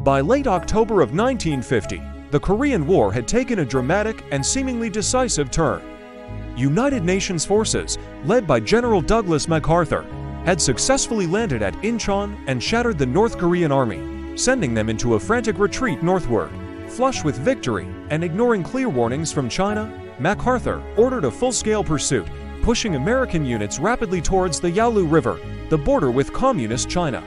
By late October of 1950, the Korean War had taken a dramatic and seemingly decisive turn. United Nations forces, led by General Douglas MacArthur, had successfully landed at Incheon and shattered the North Korean army, sending them into a frantic retreat northward. Flush with victory and ignoring clear warnings from China, MacArthur ordered a full-scale pursuit, pushing American units rapidly towards the Yalu River, the border with Communist China.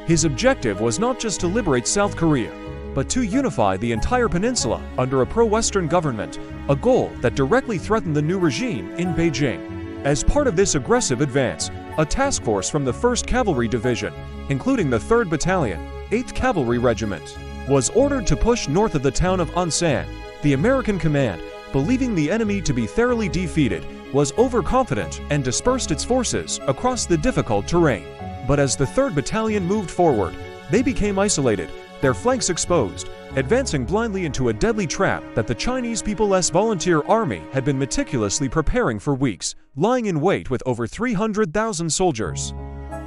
His objective was not just to liberate South Korea, but to unify the entire peninsula under a pro-Western government, a goal that directly threatened the new regime in Beijing. As part of this aggressive advance, a task force from the 1st Cavalry Division, including the 3rd Battalion, 8th Cavalry Regiment, was ordered to push north of the town of Ansan. The American command, believing the enemy to be thoroughly defeated, was overconfident and dispersed its forces across the difficult terrain. But as the 3rd Battalion moved forward, they became isolated, their flanks exposed, advancing blindly into a deadly trap that the Chinese People's Volunteer Army had been meticulously preparing for weeks, lying in wait with over 300,000 soldiers.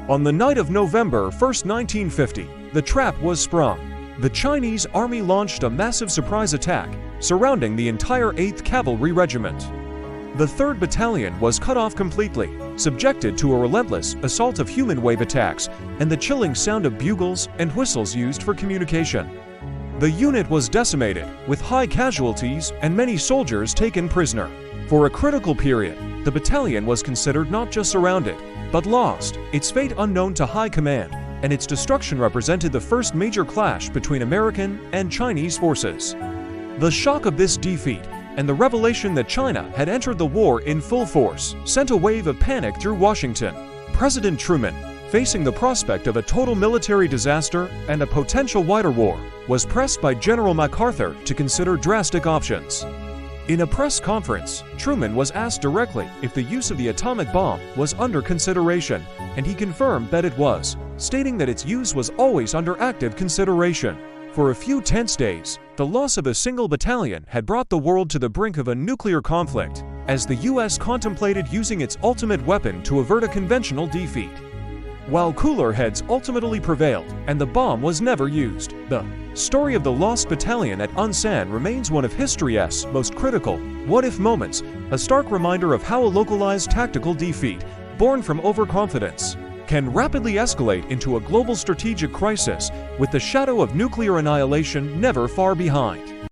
On the night of November 1, 1950, the trap was sprung. The Chinese army launched a massive surprise attack, surrounding the entire 8th Cavalry Regiment. The 3rd Battalion was cut off completely, subjected to a relentless assault of human wave attacks and the chilling sound of bugles and whistles used for communication. The unit was decimated, with high casualties and many soldiers taken prisoner. For a critical period, the battalion was considered not just surrounded, but lost, its fate unknown to high command, and its destruction represented the first major clash between American and Chinese forces. The shock of this defeat and the revelation that China had entered the war in full force sent a wave of panic through Washington. President Truman, facing the prospect of a total military disaster and a potential wider war, was pressed by General MacArthur to consider drastic options. In a press conference, Truman was asked directly if the use of the atomic bomb was under consideration, and he confirmed that it was, stating that its use was always under active consideration. For a few tense days, the loss of a single battalion had brought the world to the brink of a nuclear conflict, as the U.S. contemplated using its ultimate weapon to avert a conventional defeat. While cooler heads ultimately prevailed and the bomb was never used, the story of the Lost Battalion at Ansan remains one of history's most critical what-if moments, a stark reminder of how a localized tactical defeat, born from overconfidence, can rapidly escalate into a global strategic crisis, with the shadow of nuclear annihilation never far behind.